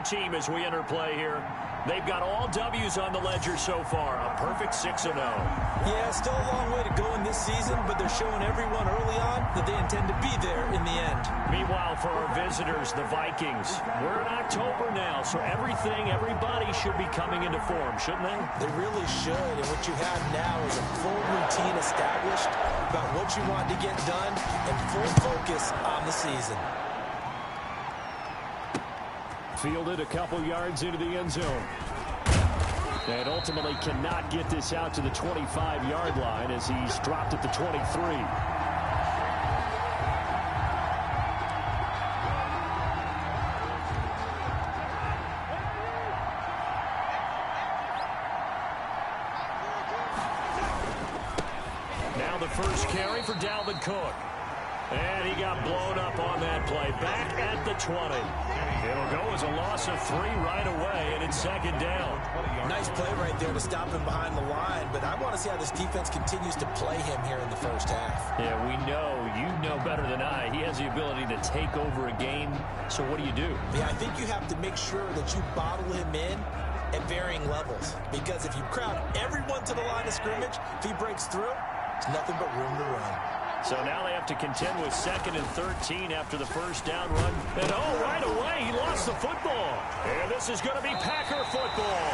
team as we enter play here. They've got all W's on the ledger so far. A perfect 6-0. Yeah, still a long way to go in this season, but they're showing everyone early on that they intend to be there in the end. Meanwhile, for our visitors, the Vikings, we're in October now, so everybody should be coming into form, shouldn't they? They really should, and what you have now is a full routine established about what you want to get done and full focus on the season. Fielded a couple yards into the end zone. And ultimately cannot get this out to the 25-yard line as he's dropped at the 23. Now the first carry for Dalvin Cook. And he got blown up on that play. Back at the 20. It'll go as a loss of 3 right away, and it's second down. Nice play right there to stop him behind the line, but I want to see how this defense continues to play him here in the first half. Yeah, we know, you know better than I, he has the ability to take over a game. So what do you do? Yeah, I think you have to make sure that you bottle him in at varying levels, because if you crowd everyone to the line of scrimmage, if he breaks through, there's nothing but room to run. So now they have to contend with 2nd and 13 after the first down run. And right away, he lost the football. And this is going to be Packer football.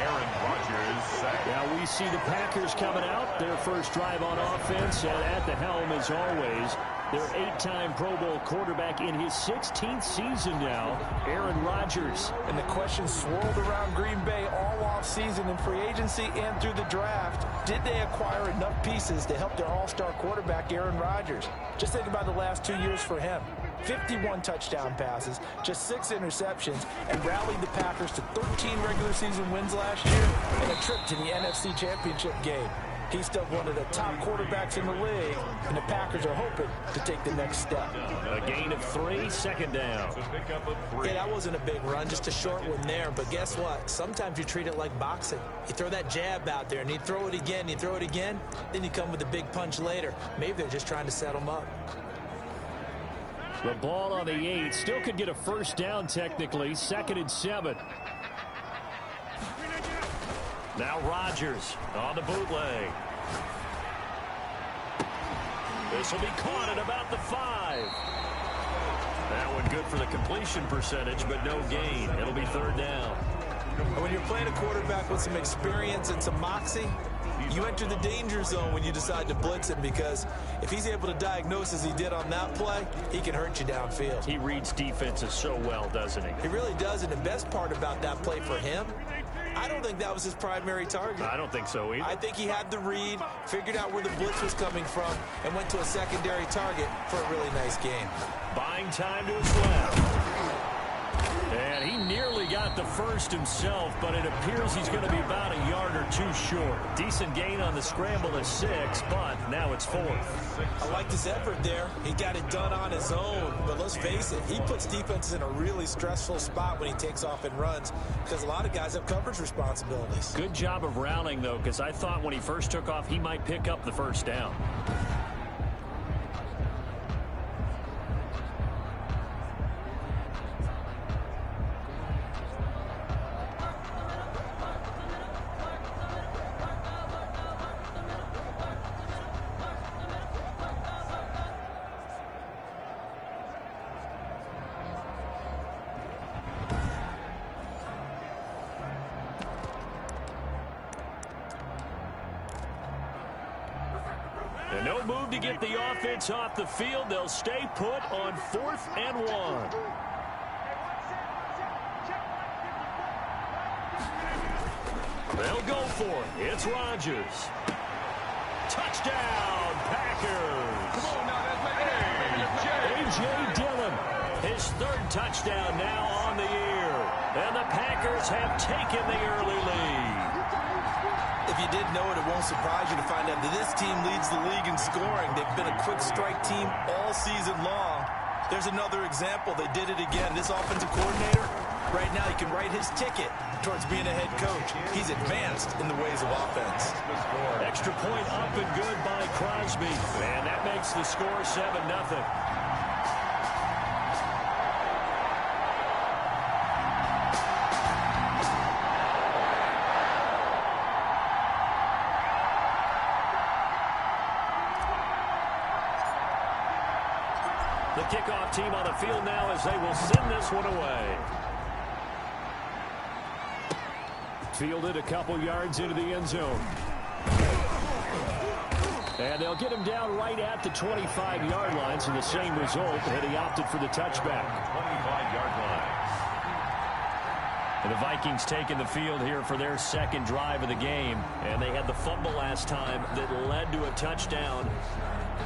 Aaron Rodgers. Now we see the Packers coming out. Their first drive on offense, and at the helm, as always, their 8-time Pro Bowl quarterback in his 16th season now, Aaron Rodgers. And the question swirled around Green Bay all offseason in free agency and through the draft. Did they acquire enough pieces to help their all-star quarterback, Aaron Rodgers? Just think about the last 2 years for him. 51 touchdown passes, just 6 interceptions, and rallied the Packers to 13 regular season wins last year and a trip to the NFC Championship game. He's still one of the top quarterbacks in the league, and the Packers are hoping to take the next step. A gain of 3, second down. Yeah, that wasn't a big run, just a short one there. But guess what? Sometimes you treat it like boxing. You throw that jab out there, and you throw it again, then you come with a big punch later. Maybe they're just trying to set them up. The ball on the 8, still could get a first down technically, 2nd and 7. Now Rodgers on the bootleg. This will be caught at about the 5. That one good for the completion percentage, but no gain. It'll be 3rd down. When you're playing a quarterback with some experience and some moxie, you enter the danger zone when you decide to blitz him, because if he's able to diagnose as he did on that play, he can hurt you downfield. He reads defenses so well, doesn't he? He really does, and the best part about that play for him, I don't think that was his primary target. I don't think so either. I think he had the read, figured out where the blitz was coming from, and went to a secondary target for a really nice game. Buying time to his left. And he nearly got the first himself, but it appears he's going to be about a yard or 2 short. Decent gain on the scramble at 6, but now it's 4th. I liked his effort there. He got it done on his own, but let's face it, he puts defenses in a really stressful spot when he takes off and runs, because a lot of guys have coverage responsibilities. Good job of rallying, though, because I thought when he first took off, he might pick up the first down. And no move to get the offense off the field. They'll stay put on 4th and 1. They'll go for it. It's Rodgers. Touchdown, Packers. Come on now, that's A.J. Dillon, his 3rd touchdown now on the year. And the Packers have taken the early lead. If you didn't know it, it won't surprise you to find out that this team leads the league in scoring. They've been a quick strike team all season long. There's another example. They did it again. This offensive coordinator, right now, he can write his ticket towards being a head coach. He's advanced in the ways of offense. Extra point up and good by Crosby. And that makes the score 7-0. kickoff team on the field now as they will send this one away. Fielded a couple yards into the end zone. And they'll get him down right at the 25-yard line, so the same result, and he opted for the touchback. 25-yard line. And the Vikings taking the field here for their second drive of the game. And they had the fumble last time that led to a touchdown.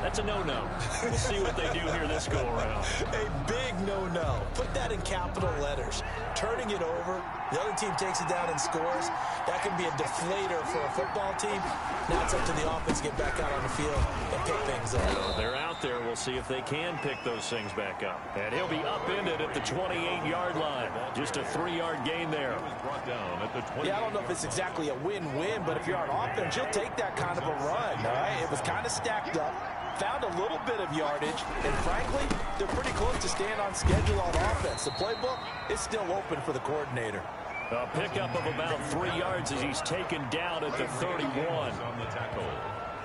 That's a no-no. We'll see what they do here this go-around. A big no-no. Put that in capital letters. Turning it over, the other team takes it down and scores. That can be a deflator for a football team. Now it's up to the offense to get back out on the field and pick things up. Well, they're out there. We'll see if they can pick those things back up. And he'll be upended at the 28-yard line. Just a 3-yard gain there. Brought down at the 20. Yeah, I don't know if it's exactly a win-win, but if you're on offense, you'll take that kind of a run, all right? It was kind of stacked up. Found a little bit of yardage, and frankly, they're pretty close to staying on schedule on offense. The playbook is still open for the coordinator. A pickup of about 3 yards as he's taken down at the 31. On the tackle.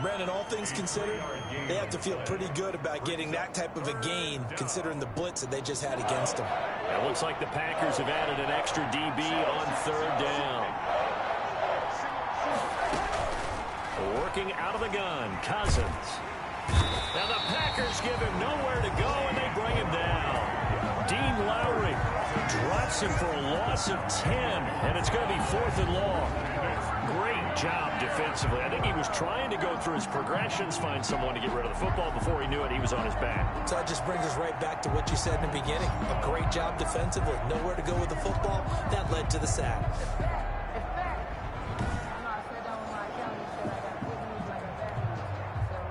Brandon, all things considered, they have to feel pretty good about getting that type of a gain, considering the blitz that they just had against them. It looks like the Packers have added an extra DB on 3rd down. Working out of the gun, Cousins. Now the Packers give him nowhere to go, and they bring him down. Dean Lowry drops him for a loss of 10, and it's going to be 4th and long. Great job defensively. I think he was trying to go through his progressions, find someone to get rid of the football. Before he knew it, he was on his back. So that just brings us right back to what you said in the beginning. A great job defensively. Nowhere to go with the football. That led to the sack.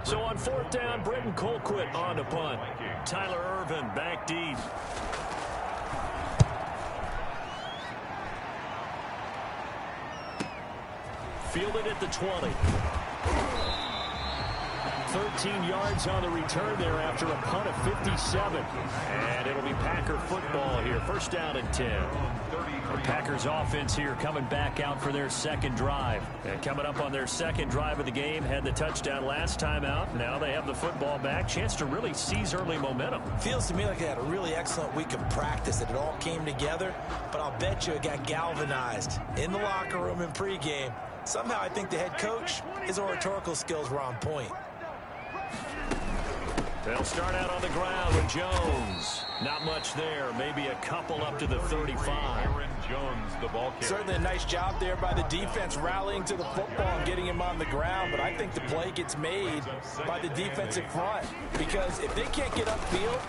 So on 4th down, Britton Colquitt on to punt. Tyler Irvin back deep. Fielded at the 20. 13 yards on the return there after a punt of 57. And it'll be Packer football here. 1st down and 10. The Packers offense here coming back out for their second drive. And coming up on their second drive of the game, had the touchdown last time out. Now they have the football back. Chance to really seize early momentum. Feels to me like they had a really excellent week of practice, that it all came together. But I'll bet you it got galvanized in the locker room in pregame. Somehow I think the head coach, his oratorical skills were on point. They'll start out on the ground with Jones. Not much there. Maybe a couple up to the 35. Aaron Jones, the ball carrier. Certainly a nice job there by the defense rallying to the football and getting him on the ground, but I think the play gets made by the defensive front, because if they can't get upfield,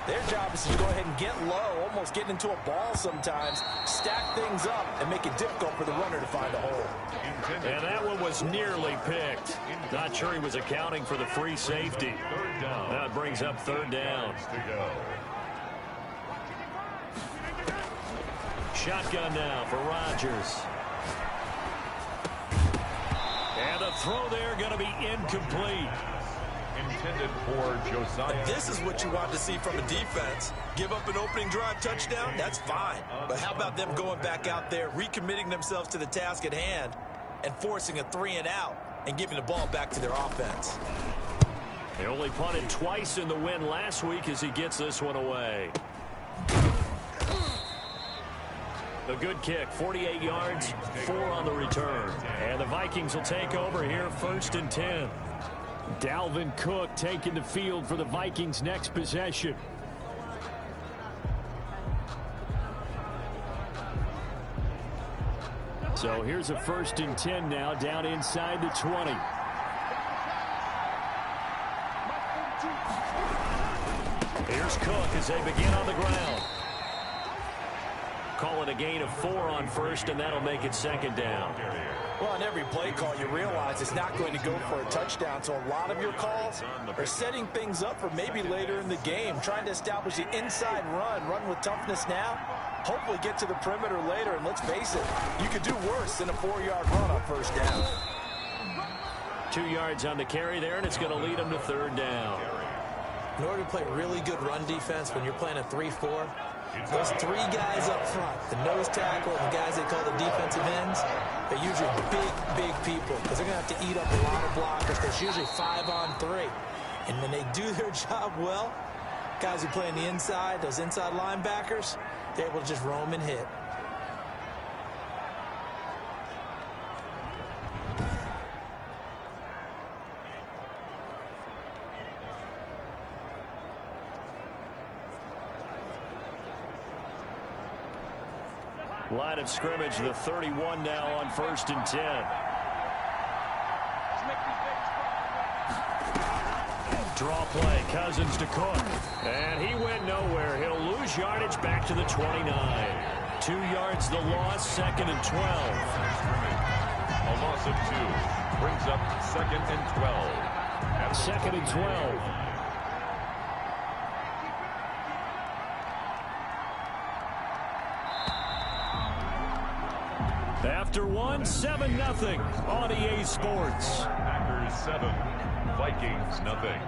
their job is to go ahead and get low, almost get into a ball sometimes, stack things up, and make it difficult for the runner to find a hole. And that one was nearly picked. Not sure he was accounting for the free safety. That brings up 3rd down. Shotgun now for Rodgers. And the throw there going to be incomplete. Intended for Josiah. This is what you want to see from a defense. Give up an opening drive touchdown, that's fine. But how about them going back out there, recommitting themselves to the task at hand, and forcing a 3-and-out and giving the ball back to their offense. They only punted twice in the win last week as he gets this one away. A good kick, 48 yards, 4 on the return. And the Vikings will take over here, 1st and 10. Dalvin Cook taking the field for the Vikings' next possession. So here's a 1st and 10 now, down inside the 20. Here's Cook as they begin on the ground. Call it a gain of 4 on 1st, and that'll make it 2nd down. Well, on every play call, you realize it's not going to go for a touchdown, so a lot of your calls are setting things up for maybe later in the game, trying to establish the inside run with toughness now, hopefully get to the perimeter later, and let's face it, you could do worse than a 4-yard run on 1st down. 2 yards on the carry there, and it's going to lead them to 3rd down. In order to play really good run defense when you're playing a 3-4, those 3 guys up front, the nose tackle and the guys they call the defensive ends, they're usually big people, because they're going to have to eat up a lot of blockers. There's usually 5 on 3. And when they do their job well, Guys who play on the inside, those inside linebackers, they're able to just roam and hit. Line of scrimmage, the 31 now on 1st and 10. Draw play, Cousins to Cook. And he went nowhere. He'll lose yardage back to the 29. 2 yards the loss, 2nd and 12. A loss of 2 brings up 2nd and 12. 2nd and 12. After 1, 7-0 on EA Sports. Packers 7, Vikings nothing.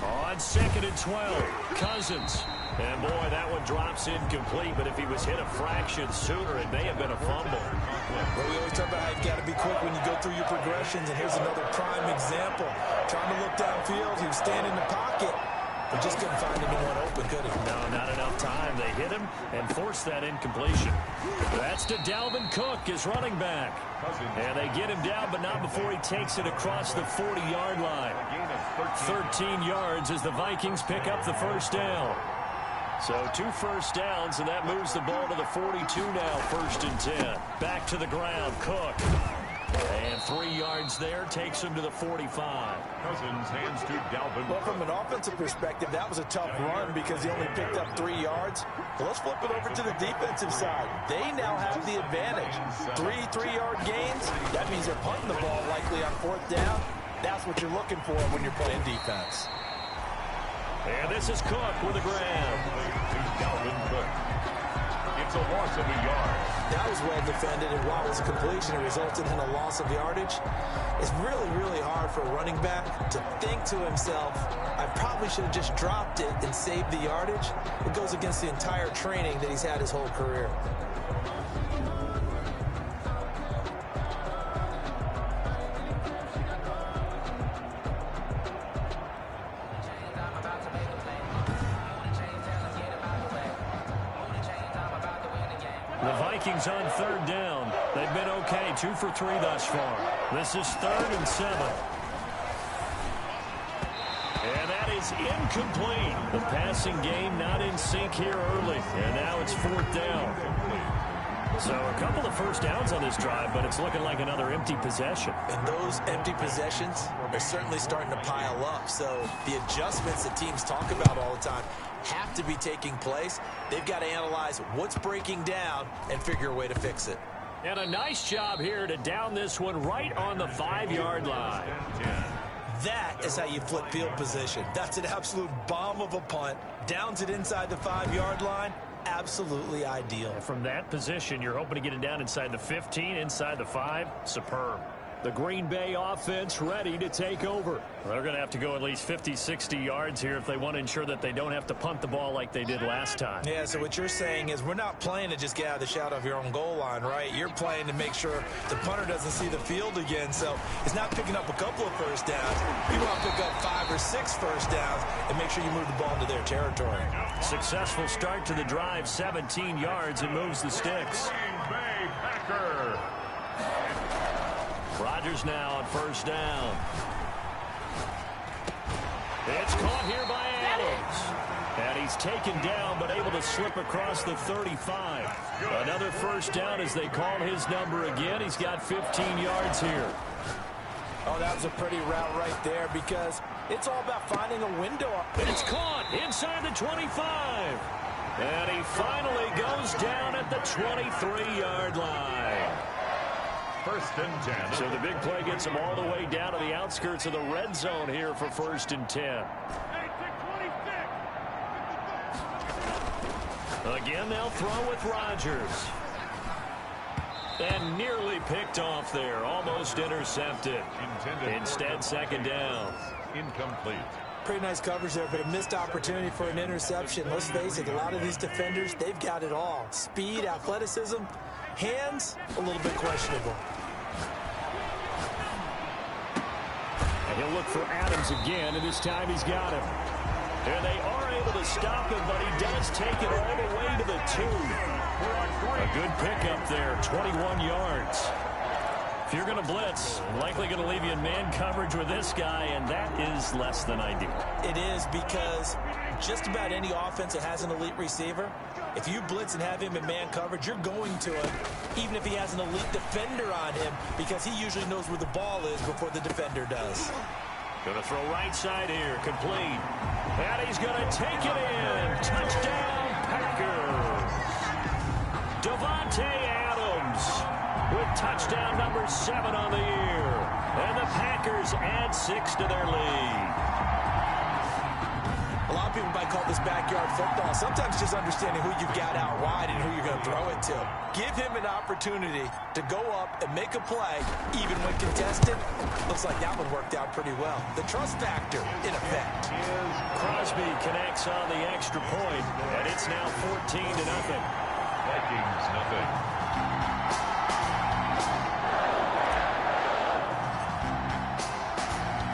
On 2nd and 12, Cousins. And boy, that one drops incomplete, but if he was hit a fraction sooner, it may have been a fumble. Well, we always talk about how you've got to be quick when you go through your progressions, and here's another prime example. Trying to look downfield, he was standing in the pocket, but just couldn't find anyone open, could he? No, not enough time. They hit him and forced that incompletion. That's to Dalvin Cook, his running back. And they get him down, but not before he takes it across the 40-yard line. 13 yards as the Vikings pick up the first down. So 2 first downs, and that moves the ball to the 42 now, 1st and 10. Back to the ground, Cook. And 3 yards there, takes him to the 45. Cousins hands to Dalvin. Well, from an offensive perspective, that was a tough run because he only picked up 3 yards. But let's flip it over to the defensive side. They now have the advantage. 3 3-yard gains. That means they're punting the ball likely on 4th down. That's what you're looking for when you're playing defense. And this is Cook with a grab. To Dalvin Cook. It's a loss of a yard. That was well defended, and while it was a completion, it resulted in a loss of yardage. It's really, really hard for a running back to think to himself, I probably should have just dropped it and saved the yardage. It goes against the entire training that he's had his whole career. The Vikings on 3rd down. They've been okay, 2 for 3 thus far. This is 3rd and 7. And that is incomplete. The passing game not in sync here early. And now it's 4th down. So a couple of first downs on this drive, but it's looking like another empty possession. And those empty possessions are certainly starting to pile up. So the adjustments that teams talk about all the time have to be taking place. They've got to analyze what's breaking down and figure a way to fix it. And a nice job here to down this one right on the 5-yard line. That is how you flip field position. That's an absolute bomb of a punt. Downs it inside the 5-yard line. Absolutely ideal. From that position, you're hoping to get it down inside the 15, inside the 5. Superb. The Green Bay offense ready to take over. They're going to have to go at least 50, 60 yards here if they want to ensure that they don't have to punt the ball like they did last time. Yeah, so what you're saying is we're not playing to just get out of the shadow of your own goal line, right? You're playing to make sure the punter doesn't see the field again. So it's not picking up a couple of first downs. You want to pick up 5 or 6 first downs and make sure you move the ball into their territory. Successful start to the drive, 17 yards, and moves the sticks. Green Bay Packer. Rodgers now on 1st down. It's caught here by Adams. And he's taken down, but able to slip across the 35. Another first down as they call his number again. He's got 15 yards here. Oh, that was a pretty route right there because it's all about finding a window. It's caught inside the 25. And he finally goes down at the 23-yard line. 1st and 10. So the big play gets him all the way down to the outskirts of the red zone here for 1st and 10. Again, they'll throw with Rodgers. And nearly picked off there. Almost intercepted. Instead, 2nd down. Incomplete. Pretty nice coverage there, but a missed opportunity for an interception. Let's face it, a lot of these defenders, they've got it all. Speed, athleticism, hands, a little bit questionable. And he'll look for Adams again, and this time he's got him. And they are able to stop him, but he does take it all the way to the 2. A good pickup there, 21 yards. If you're going to blitz, likely going to leave you in man coverage with this guy, and that is less than ideal. It is, because just about any offense that has an elite receiver, if you blitz and have him in man coverage, you're going to him, even if he has an elite defender on him, because he usually knows where the ball is before the defender does. Going to throw right side here, complete. And he's going to take it in. Touchdown, Packers. Davante Adams with touchdown number 7 on the year. And the Packers add 6 to their lead. A lot of people might call this backyard football. Sometimes just understanding who you've got out wide and who you're going to throw it to. Give him an opportunity to go up and make a play, even when contested. Looks like that one worked out pretty well. The trust factor, in effect. Crosby connects on the extra point, and it's now 14-0. Vikings, nothing.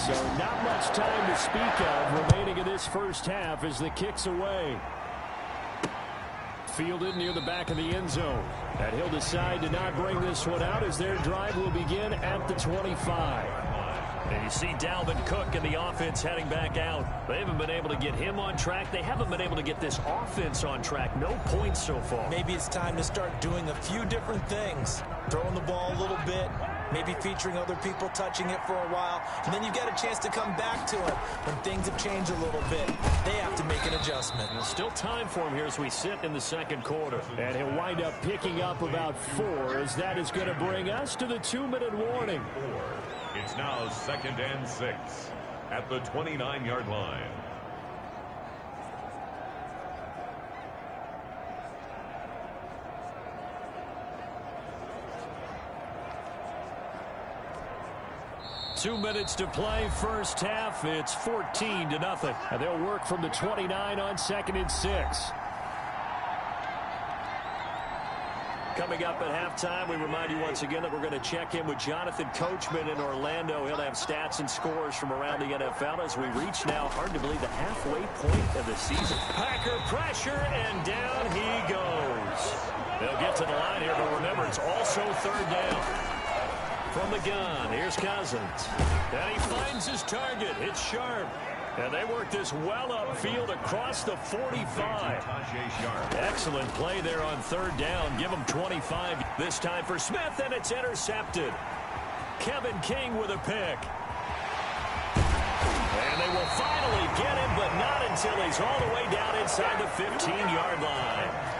So not much time to speak of remaining in this first half as the kick's away. Fielded near the back of the end zone. And he'll decide to not bring this one out as their drive will begin at the 25. And you see Dalvin Cook and the offense heading back out. They haven't been able to get him on track. They haven't been able to get this offense on track. No points so far. Maybe it's time to start doing a few different things. Throwing the ball a little bit. Maybe featuring other people touching it for a while. And then you've got a chance to come back to it when things have changed a little bit. They have to make an adjustment. There's still time for him here as we sit in the second quarter. And he'll wind up picking up about 4 as that is going to bring us to the 2-minute warning. It's now 2nd and 6 at the 29-yard line. Two minutes to play, first half. It's 14-0. And they'll work from the 29 on 2nd and 6. Coming up at halftime, we remind you once again that we're going to check in with Jonathan Coachman in Orlando. He'll have stats and scores from around the NFL as we reach now, hard to believe, the halfway point of the season. Packer pressure, and down he goes. They'll get to the line here, but remember, it's also 3rd down. From the gun, here's Cousins. And he finds his target. It's sharp. And they work this well upfield across the 45. Excellent play there on 3rd down. Give him 25 this time for Smith, and it's intercepted. Kevin King with a pick. And they will finally get him, but not until he's all the way down inside the 15-yard line.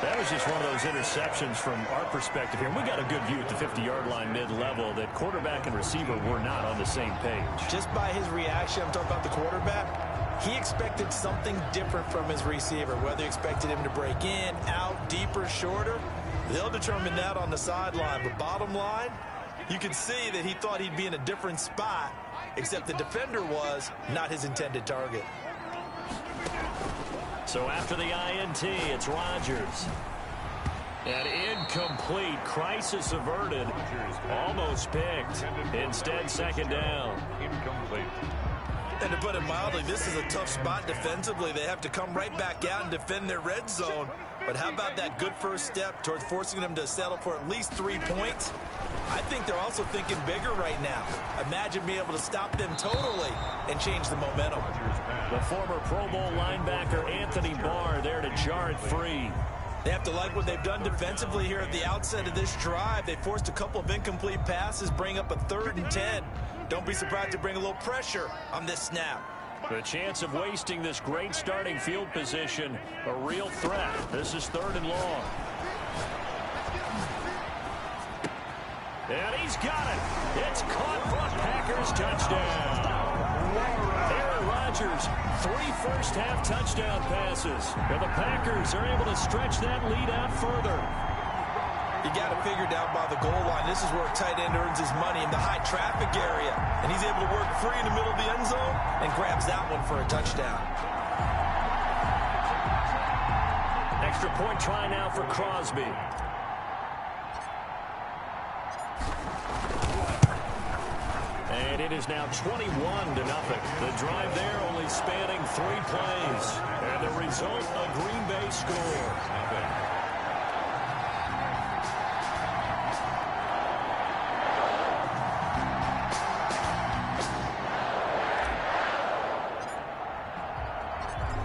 That was just one of those interceptions from our perspective here. We got a good view at the 50-yard line mid-level that quarterback and receiver were not on the same page. Just by his reaction, I'm talking about the quarterback, he expected something different from his receiver. Whether he expected him to break in, out, deeper, shorter, they'll determine that on the sideline. But bottom line, you can see that he thought he'd be in a different spot, except the defender was not his intended target. So after the INT, it's Rodgers. And incomplete. Crisis averted. Almost picked. Instead, 2nd down. Incomplete. And to put it mildly, this is a tough spot defensively. They have to come right back out and defend their red zone. But how about that good first step towards forcing them to settle for at least 3 points? I think they're also thinking bigger right now. Imagine being able to stop them totally and change the momentum. The former Pro Bowl linebacker Anthony Barr there to jar it free. They have to like what they've done defensively here at the outset of this drive. They forced a couple of incomplete passes, bring up a 3rd and 10. Don't be surprised to bring a little pressure on this snap. The chance of wasting this great starting field position, a real threat. This is 3rd and long. And he's got it. It's caught for a Packers touchdown. Aaron Rodgers, 3 first-half touchdown passes. And the Packers are able to stretch that lead out further. You got to figure down by the goal line. This is where a tight end earns his money, in the high traffic area. And he's able to work free in the middle of the end zone and grabs that one for a touchdown. Extra point try now for Crosby. And it is now 21-0. The drive there only spanning 3 plays. And the result, a Green Bay score.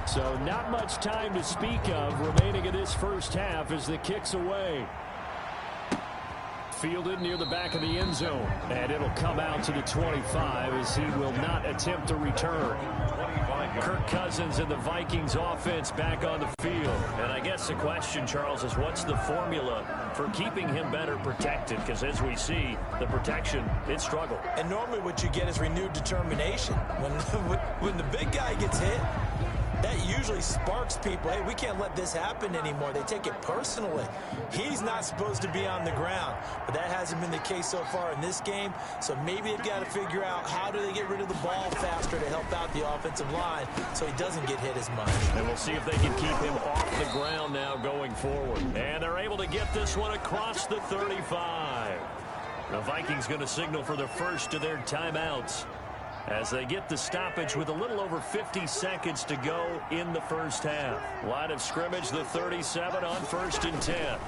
So not much time to speak of remaining in this first half as the kick's away. Fielded near the back of the end zone. And it'll come out to the 25 as he will not attempt to return. Kirk Cousins and the Vikings offense back on the field. And I guess the question, Charles, is what's the formula for keeping him better protected? Because as we see, the protection, it struggled. And normally what you get is renewed determination. When the big guy gets hit, that usually sparks people. Hey, we can't let this happen anymore. They take it personally. He's not supposed to be on the ground, but that hasn't been the case so far in this game. So maybe they've got to figure out how do they get rid of the ball faster to help out the offensive line so he doesn't get hit as much. And we'll see if they can keep him off the ground now going forward. And they're able to get this one across the 35. The Vikings going to signal for the first of their timeouts as they get the stoppage with a little over 50 seconds to go in the first half. Line of scrimmage, the 37 on 1st and 10.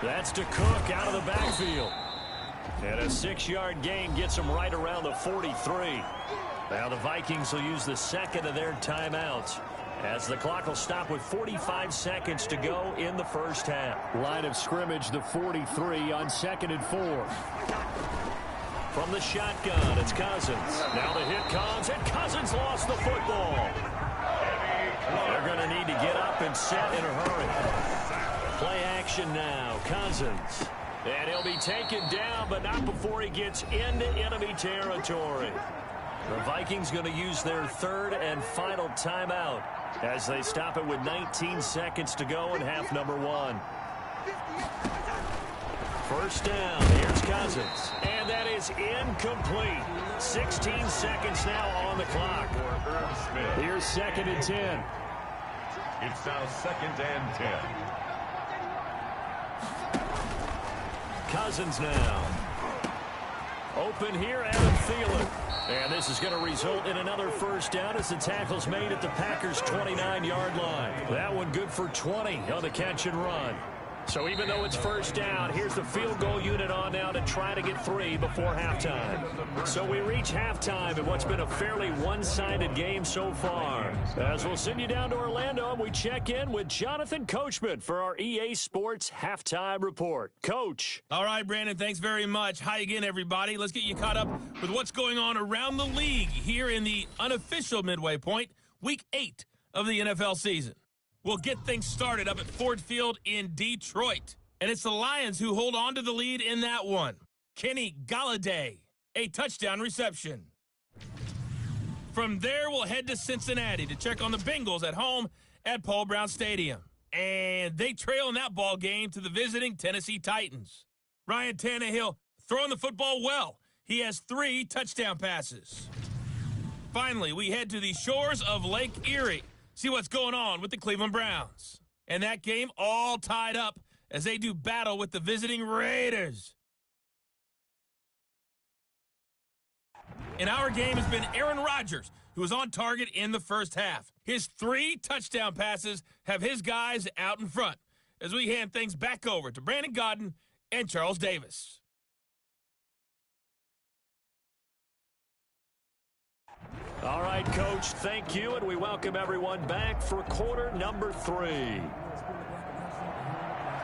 That's to Cook out of the backfield. And a 6-yard gain gets him right around the 43. Now the Vikings will use the second of their timeouts as the clock will stop with 45 seconds to go in the first half. Line of scrimmage, the 43 on 2nd and 4. From the shotgun, it's Cousins. Now the hit comes, and Cousins lost the football. They're going to need to get up and set in a hurry. Play action now, Cousins. And he'll be taken down, but not before he gets into enemy territory. The Vikings going to use their third and final timeout as they stop it with 19 seconds to go in half number 1. First down, here's Cousins. And that is incomplete. 16 seconds now on the clock. Here's 2nd and 10. It's now 2nd and 10. Cousins now. Open here, Adam Thielen. And this is going to result in another first down as the tackle's made at the Packers' 29-yard line. That one good for 20 on the catch and run. So even though it's first down, here's the field goal unit on now to try to get 3 before halftime. So we reach halftime in what's been a fairly one-sided game so far. As we'll send you down to Orlando, and we check in with Jonathan Coachman for our EA Sports Halftime Report. Coach. All right, Brandon, thanks very much. Hi again, everybody. Let's get you caught up with what's going on around the league here in the unofficial midway point, Week 8 of the NFL season. We'll get things started up at Ford Field in Detroit. And it's the Lions who hold on to the lead in that one. Kenny Golladay, a touchdown reception. From there, we'll head to Cincinnati to check on the Bengals at home at Paul Brown Stadium. And they trail in that ball game to the visiting Tennessee Titans. Ryan Tannehill throwing the football well. He has 3 touchdown passes. Finally, we head to the shores of Lake Erie. See what's going on with the Cleveland Browns. And that game all tied up as they do battle with the visiting Raiders. And our game has been Aaron Rodgers, who was on target in the first half. His 3 touchdown passes have his guys out in front as we hand things back over to Brandon Godden and Charles Davis. All right, Coach, thank you, and we welcome everyone back for quarter number 3.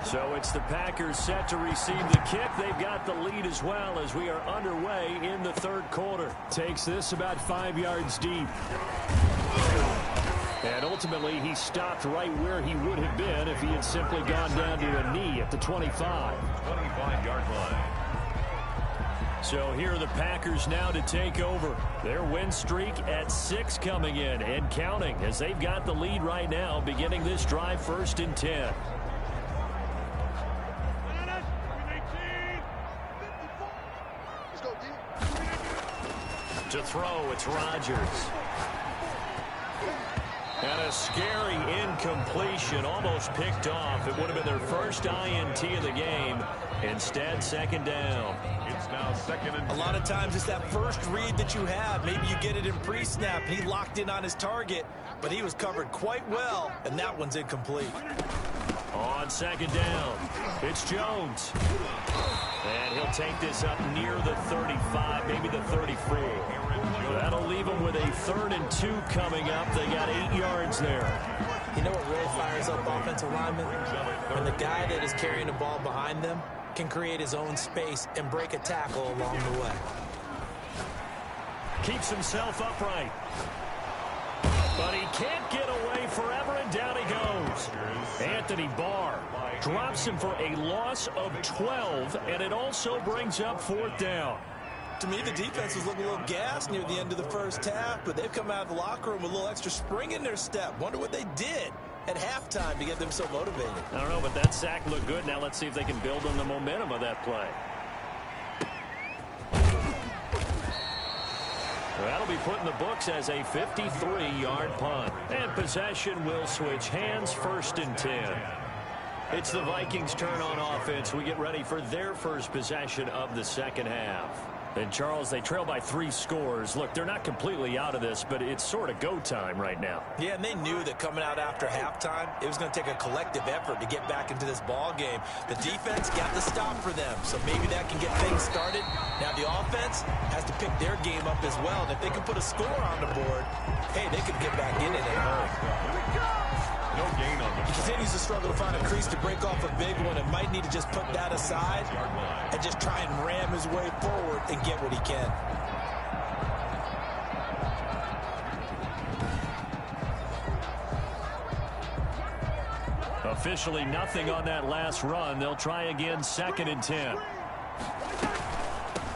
So it's the Packers set to receive the kick. They've got the lead as well as we are underway in the third quarter. Takes this about 5 yards deep. And ultimately, he stopped right where he would have been if he had simply gone down to a knee at the 25. 25-yard line. So here are the Packers now to take over. Their win streak at 6 coming in and counting as they've got the lead right now beginning this drive 1st and 10. To throw, it's Rodgers. And a scary incompletion, almost picked off. It would have been their first INT of the game. Instead, second down. It's now second and 10. A lot of times it's that first read that you have. Maybe you get it in pre-snap. He locked in on his target, but he was covered quite well, and that one's incomplete. On second down, it's Jones. And he'll take this up near the 35, maybe the 34. That'll leave them with a 3rd and 2 coming up. They got 8 yards there. You know what really fires up offensive linemen? When the guy that is carrying the ball behind them can create his own space and break a tackle along the way. Keeps himself upright. But he can't get away forever, and down he goes. Anthony Barr drops him for a loss of 12, and it also brings up 4th down. To me, the defense was looking a little gassed near the end of the first half, but they've come out of the locker room with a little extra spring in their step. Wonder what they did at halftime to get them so motivated. I don't know, but that sack looked good. Now let's see if they can build on the momentum of that play. That'll be put in the books as a 53-yard punt. And possession will switch hands, 1st and 10. It's the Vikings' turn on offense. We get ready for their first possession of the second half. And, Charles, they trail by 3 scores. Look, they're not completely out of this, but it's sort of go time right now. Yeah, and they knew that coming out after halftime, it was going to take a collective effort to get back into this ball game. The defense got the stop for them, so maybe that can get things started. Now the offense has to pick their game up as well, and if they can put a score on the board, hey, they could get back in it and hurry. No gain on the He continues to struggle to find a crease to break off a big one and might need to just put that aside and just try and ram his way forward and get what he can. Officially nothing on that last run. They'll try again, 2nd and 10.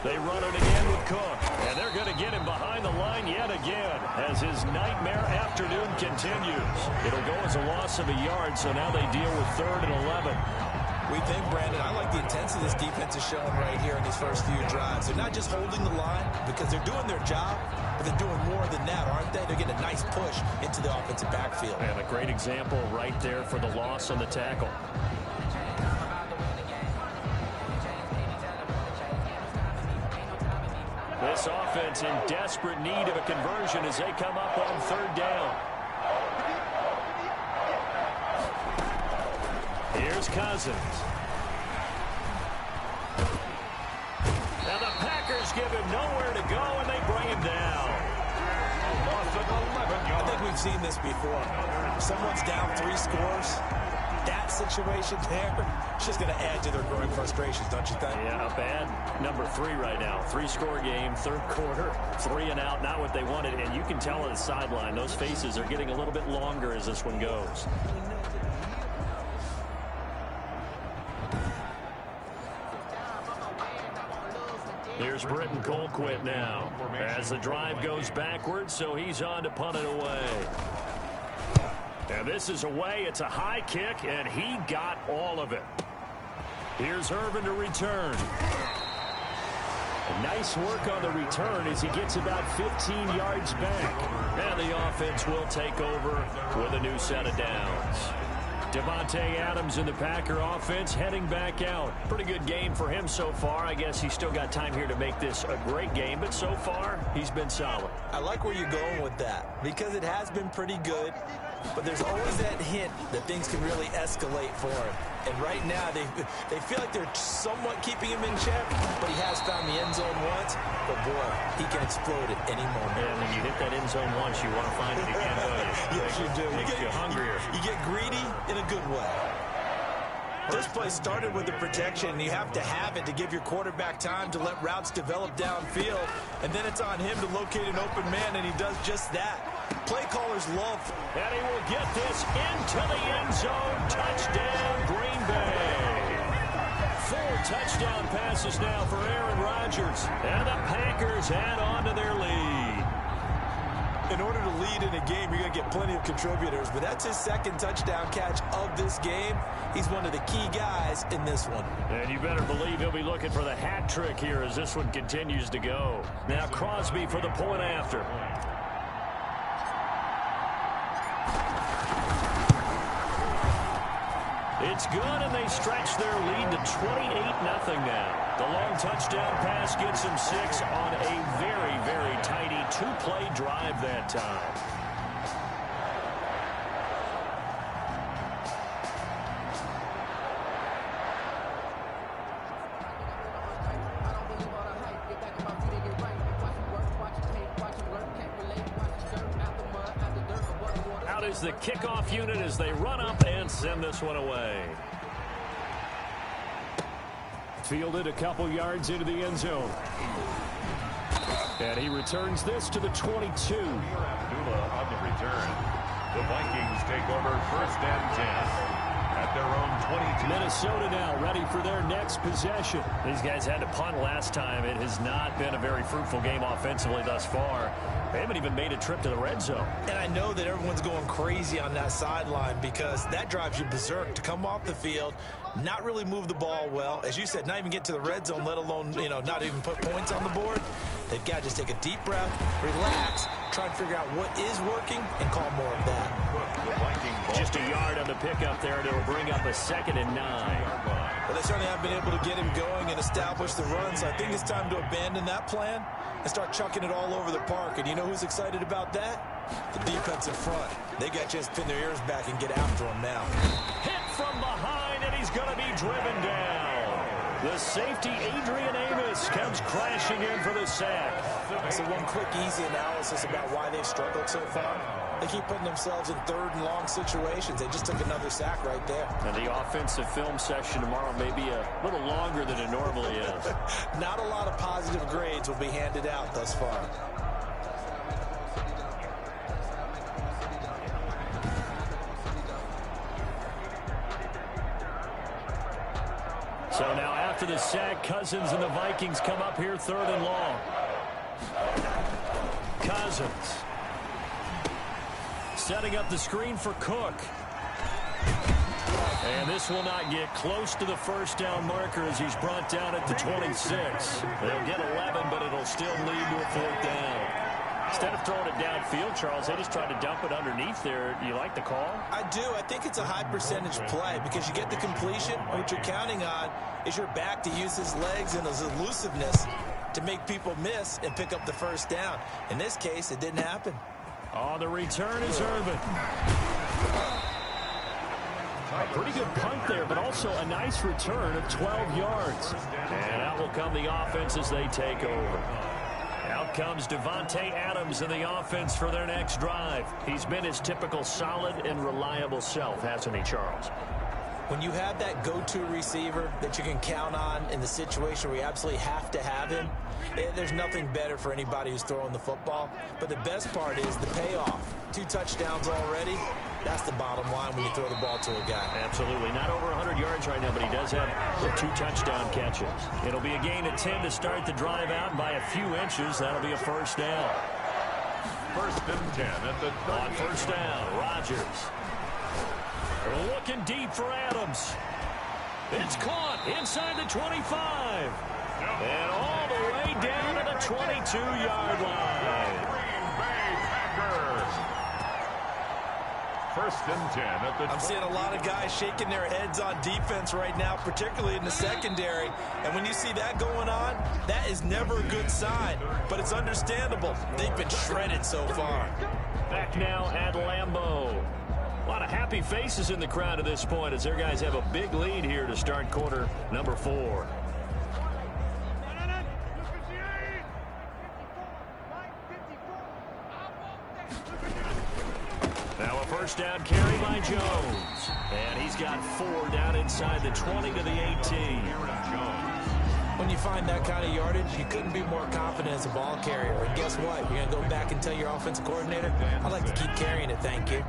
They run it again with Cook, and they're going to get him behind the line yet again as his nightmare afternoon continues. It'll go as a loss of a yard, so now they deal with 3rd and 11. We think, Brandon, I like the intensity this defense is showing right here in these first few drives. They're not just holding the line because they're doing their job, but they're doing more than that, aren't they? They're getting a nice push into the offensive backfield. And a great example right there for the loss on the tackle. This offense in desperate need of a conversion as they come up on 3rd down. Here's Cousins. Now the Packers give him nowhere to go, and they bring him down. I think we've seen this before. Someone's down 3 scores. That situation there, it's just going to add to their growing frustrations, don't you think? Yeah, a bad number 3 right now. 3-score game, 3rd quarter, 3 and out, not what they wanted. And you can tell on the sideline, those faces are getting a little bit longer as this one goes. Here's Britton Colquitt now as the drive goes backwards, so he's on to punt it away. And this is away. It's a high kick, and he got all of it. Here's Irvin to return. Nice work on the return as he gets about 15 yards back. And the offense will take over with a new set of downs. Devontae Adams in the Packer offense heading back out. Pretty good game for him so far. I guess he's still got time here to make this a great game, but so far he's been solid. I like where you're going with that because it has been pretty good, but there's always that hint that things can really escalate for him. And right now, they feel like they're somewhat keeping him in check, but he has found the end zone once. But, boy, he can explode at any moment. And when you hit that end zone once, you want to find it again, don't you? Yes, you do. Makes you hungrier. You get greedy in a good way. This play started with the protection, and you have to have it to give your quarterback time to let routes develop downfield. And then it's on him to locate an open man, and he does just that. Play callers love. And he will get this into the end zone. Touchdown, Green Bay. 4 touchdown passes now for Aaron Rodgers. And the Packers add on to their lead. In order to lead in a game, you're going to get plenty of contributors, but that's his second touchdown catch of this game. He's one of the key guys in this one. And you better believe he'll be looking for the hat trick here as this one continues to go. Now Crosby for the point after. It's good, and they stretch their lead to 28-0 now. The long touchdown pass gets them 6 on a very, very tidy two-play drive that time. Out is the kickoff unit as they run up and send this one away. Fielded a couple yards into the end zone. And he returns this to the 22. Dula on the return. The Vikings take over 1st and 10 at their own 22. Minnesota now ready for their next possession. These guys had to punt last time. It has not been a very fruitful game offensively thus far. They haven't even made a trip to the red zone. And I know that everyone's going crazy on that sideline because that drives you berserk to come off the field, not really move the ball well. As you said, not even get to the red zone, let alone, not even put points on the board. They've got to just take a deep breath, relax, try to figure out what is working, and call more of that. Just a yard on the pickup there, and it'll bring up a 2nd and 9. But they certainly have been able to get him going and establish the run, so I think it's time to abandon that plan and start chucking it all over the park. And you know who's excited about that? The defense in front. They got a chance to pin their ears back and get after him now. Hit from behind, and he's going to be driven down. The safety, Adrian Amos, comes crashing in for the sack. So one quick, easy analysis about why they've struggled so far. They keep putting themselves in 3rd and long situations. They just took another sack right there. And the offensive film session tomorrow may be a little longer than it normally is. Not a lot of positive grades will be handed out thus far. So now after the sack, Cousins and the Vikings come up here 3rd and long. Cousins setting up the screen for Cook. And this will not get close to the 1st down marker as he's brought down at the 26. They'll get 11, but it'll still lead to a 4th down. Instead of throwing it downfield, Charles, they just tried to dump it underneath there. Do you like the call? I do. I think it's a high percentage play because you get the completion. What you're counting on is your back to use his legs and his elusiveness to make people miss and pick up the 1st down. In this case, it didn't happen. On the return is Urban. A pretty good punt there, but also a nice return of 12 yards. And out will come the offense as they take over. Out comes Devontae Adams in the offense for their next drive. He's been his typical solid and reliable self, hasn't he, Charles? When you have that go-to receiver that you can count on in the situation where you absolutely have to have him, there's nothing better for anybody who's throwing the football. But the best part is the payoff. 2 touchdowns already. That's the bottom line when you throw the ball to a guy. Absolutely. Not over 100 yards right now, but he does have 2 touchdown catches. It'll be a gain of 10 to start the drive out, and by a few inches, that'll be a 1st down. 1st and 10 at the 30. On 1st down, Rodgers. Looking deep for Adams. It's caught inside the 25. And all the way down to the 22-yard line. Green Bay Packers. 1st and 10 at the 20. I'm seeing a lot of guys shaking their heads on defense right now, particularly in the secondary. And when you see that going on, that is never a good sign. But it's understandable. They've been shredded so far. Back now at Lambeau. A lot of happy faces in the crowd at this point as their guys have a big lead here to start quarter number 4. Now a 1st down carry by Jones. And he's got 4 down inside the 20 to the 18. When you find that kind of yardage, you couldn't be more confident as a ball carrier. And guess what? You're going to go back and tell your offensive coordinator, I'd like to keep carrying it, thank you.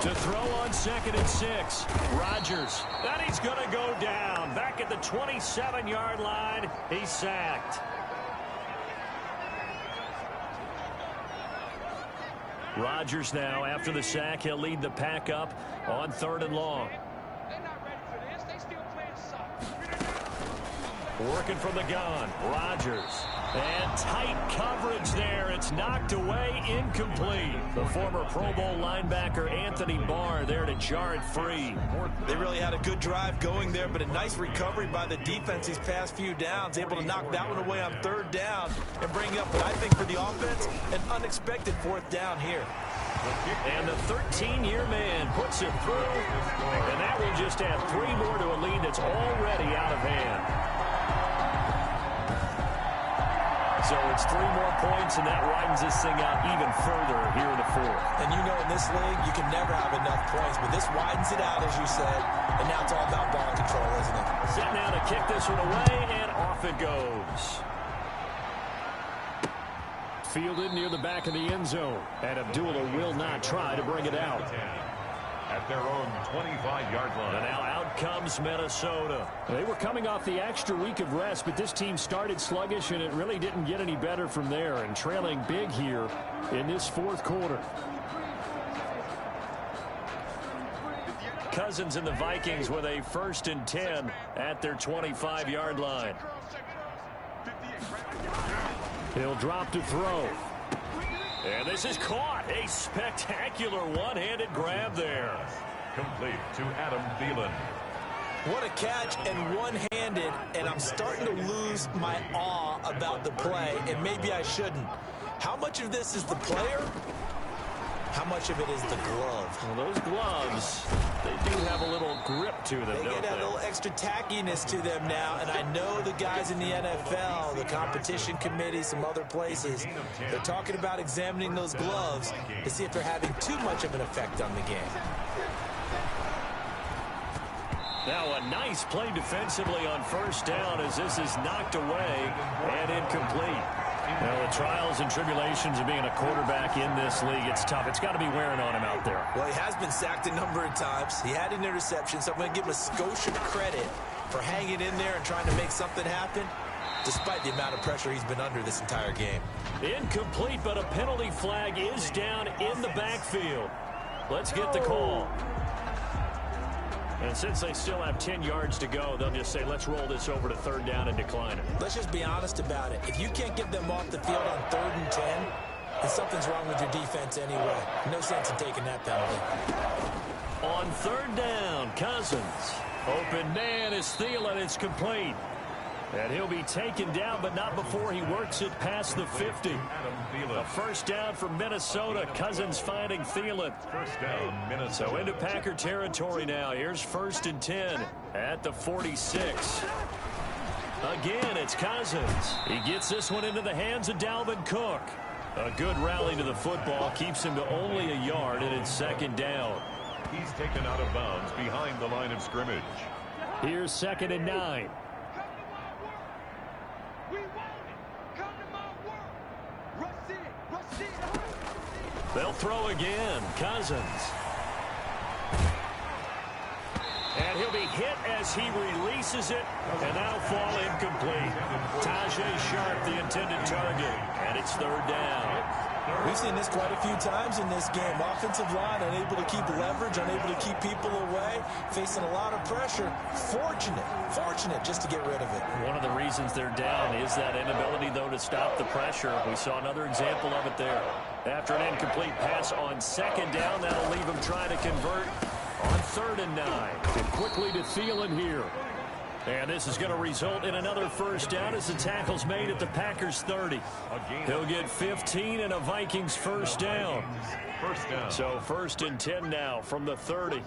To throw on 2nd and 6. Rodgers. And he's going to go down. Back at the 27-yard line. He's sacked. Rodgers now, after the sack, he'll lead the pack up on 3rd and long. They're not ready for this. They still playing soft. Working from the gun, Rodgers. And tight coverage there. It's knocked away, incomplete. The former Pro Bowl linebacker Anthony Barr there to jar it free. They really had a good drive going there, but a nice recovery by the defense these past few downs. Able to knock that one away on 3rd down and bring up what I think for the offense, an unexpected 4th down here. And the 13-year man puts it through, and that will just add 3 more to a lead that's already out of hand. So it's 3 more points, and that widens this thing out even further here in the 4th. And you know in this league, you can never have enough points, but this widens it out, as you said, and now it's all about ball control, isn't it? Set now to kick this one away, and off it goes. Fielded near the back of the end zone, and Abdullah will not try to bring it out. At their own 25-yard line. And now out comes Minnesota. They were coming off the extra week of rest, but this team started sluggish, and it really didn't get any better from there, and trailing big here in this 4th quarter. Cousins and the Vikings with a 1st and 10 at their 25-yard line. He'll drop to throw. And this is caught. A spectacular one-handed grab there. Complete to Adam Thielen. What a catch, and one-handed, and I'm starting to lose my awe about the play, and maybe I shouldn't. How much of this is the player? How much of it is the glove? Well, those gloves, they do have a little grip to them, They don't get a little extra tackiness to them now, and I know the guys in the NFL, the competition committee, some other places, they're talking about examining those gloves to see if they're having too much of an effect on the game. Now a nice play defensively on 1st down as this is knocked away and incomplete. Now, the trials and tribulations of being a quarterback in this league, it's tough. It's got to be wearing on him out there. Well, he has been sacked a number of times. He had an interception, so I'm going to give him a skosh of credit for hanging in there and trying to make something happen, despite the amount of pressure he's been under this entire game. Incomplete, but a penalty flag is down in the backfield. Let's get the call. And since they still have 10 yards to go, they'll just say, let's roll this over to 3rd down and decline it. Let's just be honest about it. If you can't get them off the field on 3rd and 10, then something's wrong with your defense anyway. No sense in taking that penalty. On 3rd down, Cousins. Open man is Thielen. It's complete. And he'll be taken down, but not before he works it past the 50. A 1st down for Minnesota. Cousins finding Thielen. 1st down, Minnesota. So into Packer territory now. Here's 1st and 10 at the 46. Again, it's Cousins. He gets this one into the hands of Dalvin Cook. A good rally to the football keeps him to only a yard, and it's 2nd down. He's taken out of bounds behind the line of scrimmage. Here's 2nd and 9. They'll throw again. Cousins. And he'll be hit as he releases it, and that'll fall incomplete. Tajay Sharp, the intended target, and it's 3rd down. We've seen this quite a few times in this game. Offensive line unable to keep leverage, unable to keep people away, facing a lot of pressure. Fortunate just to get rid of it. One of the reasons they're down is that inability, though, to stop the pressure. We saw another example of it there. After an incomplete pass on 2nd down, that'll leave them trying to convert on 3rd and 9. And quickly to Thielen here. And this is going to result in another 1st down as the tackle's made at the Packers 30. He'll get 15 and a Vikings 1st down. 1st down. So 1st and 10 now from the 30.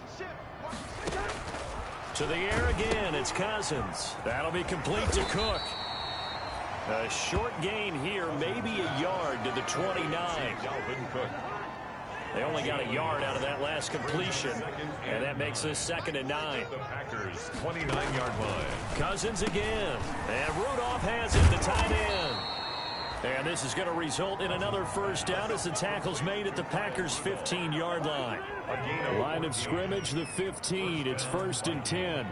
To the air again, it's Cousins. That'll be complete to Cook. A short gain here, maybe a yard to the 29. Dalvin Cook. They only got a yard out of that last completion, and that makes this 2nd and 9. The Packers' 29-yard line. Cousins again, and Rudolph has it, the tight end. And this is going to result in another 1st down as the tackle's made at the Packers' 15-yard line. Line of scrimmage, the 15. It's 1st and 10.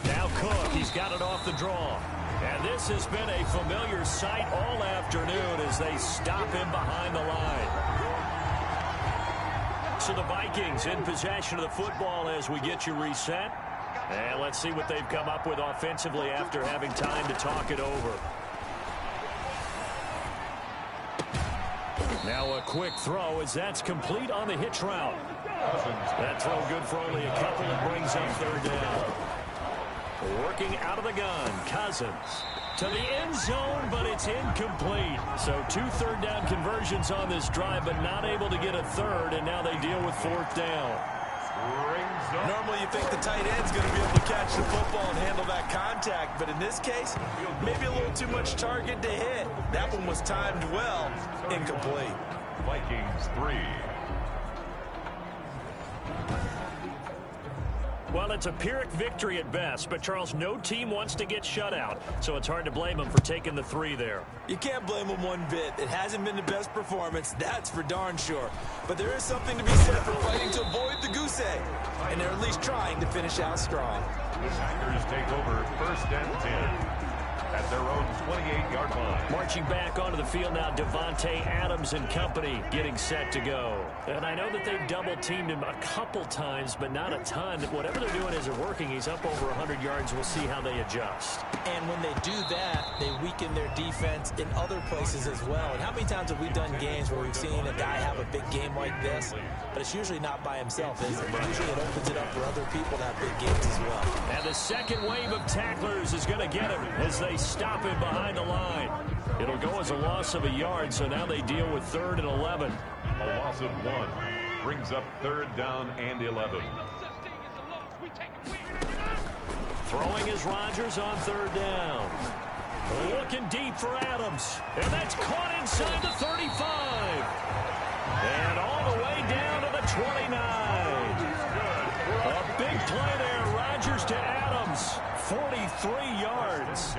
Now Cook, he's got it off the draw. And this has been a familiar sight all afternoon as they stop him behind the line. So the Vikings in possession of the football as we get you reset. And let's see what they've come up with offensively after having time to talk it over. Now a quick throw as that's complete on the hitch route. That throw good for only a couple and brings up third down. Working out of the gun, Cousins to the end zone, but it's incomplete. So 2 third-down conversions on this drive, but not able to get a third, and now they deal with fourth down. Normally you think the tight end's going to be able to catch the football and handle that contact, but in this case, maybe a little too much target to hit. That one was timed well, incomplete. Vikings 3. Well, it's a Pyrrhic victory at best, but, Charles, no team wants to get shut out, so it's hard to blame them for taking the 3 there. You can't blame them one bit. It hasn't been the best performance, that's for darn sure. But there is something to be said for fighting to avoid the goose egg, and they're at least trying to finish out strong. The Packers take over first and 10 at their own 28-yard line. Marching back onto the field now, Devontae Adams and company getting set to go. And I know that they've double-teamed him a couple times, but not a ton. Whatever they're doing isn't working. He's up over 100 yards. We'll see how they adjust. And when they do that, they weaken their defense in other places as well. And how many times have we done games where we've seen a guy have a big game like this, but it's usually not by himself, is it? Usually it opens it up for other people to have big games as well. And the second wave of tacklers is going to get him as they stop him behind the line. It'll go as a loss of a yard, so now they deal with 3rd and 11. A loss of 1 brings up 3rd down and 11. Throwing is Rodgers on 3rd down. Looking deep for Adams. And that's caught inside the 35. And all the way down to the 29. A big play there. Rodgers to Adams. 43 yards.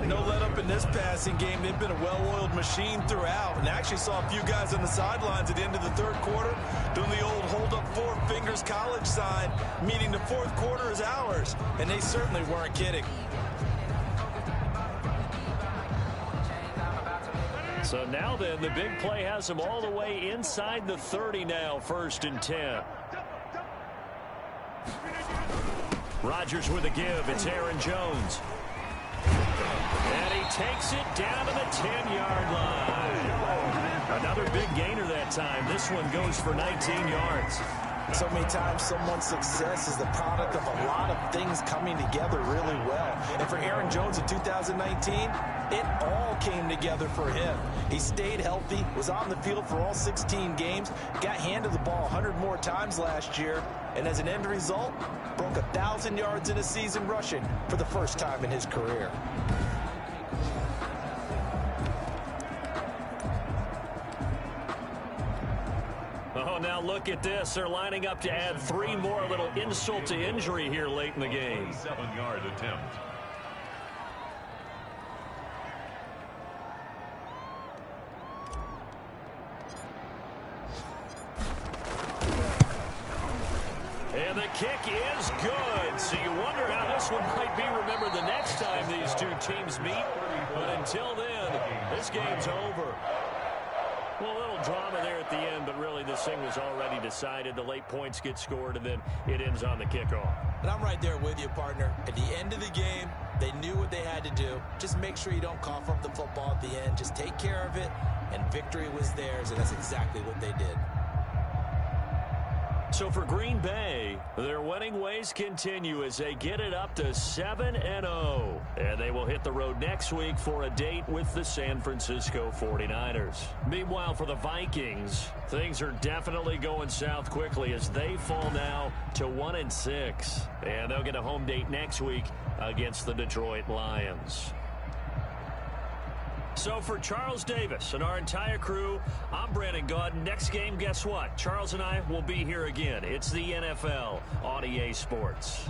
No let up in this passing game. They've been a well-oiled machine throughout, and actually saw a few guys on the sidelines at the end of the 3rd quarter doing the old hold up 4 fingers college sign, meaning the 4th quarter is ours, and they certainly weren't kidding. So now then, the big play has them all the way inside the 30 now, 1st and 10. Rodgers with a give. It's Aaron Jones. And he takes it down to the 10-yard line. Another big gainer that time. This one goes for 19 yards. So many times someone's success is the product of a lot of things coming together really well. And for Aaron Jones in 2019, it all came together for him. He stayed healthy, was on the field for all 16 games, got handed the ball 100 more times last year, and as an end result, broke 1,000 yards in a season rushing for the first time in his career. Oh, now look at this. They're lining up to add 3 more, a little insult to injury here late in the game. 7-yard attempt. And the kick is good. So you wonder how this one might be remembered the next time these two teams meet. But until then, this game's over. Well, a little drama there at the end, but really this thing was already decided. The late points get scored, and then it ends on the kickoff. And I'm right there with you, partner. At the end of the game, they knew what they had to do. Just make sure you don't cough up the football at the end. Just take care of it, and victory was theirs, and that's exactly what they did. So for Green Bay, their winning ways continue as they get it up to 7-0. And they will hit the road next week for a date with the San Francisco 49ers. Meanwhile, for the Vikings, things are definitely going south quickly as they fall now to 1-6. And they'll get a home date next week against the Detroit Lions. So for Charles Davis and our entire crew, I'm Brandon Gaudin. Next game, guess what? Charles and I will be here again. It's the NFL on EA Sports.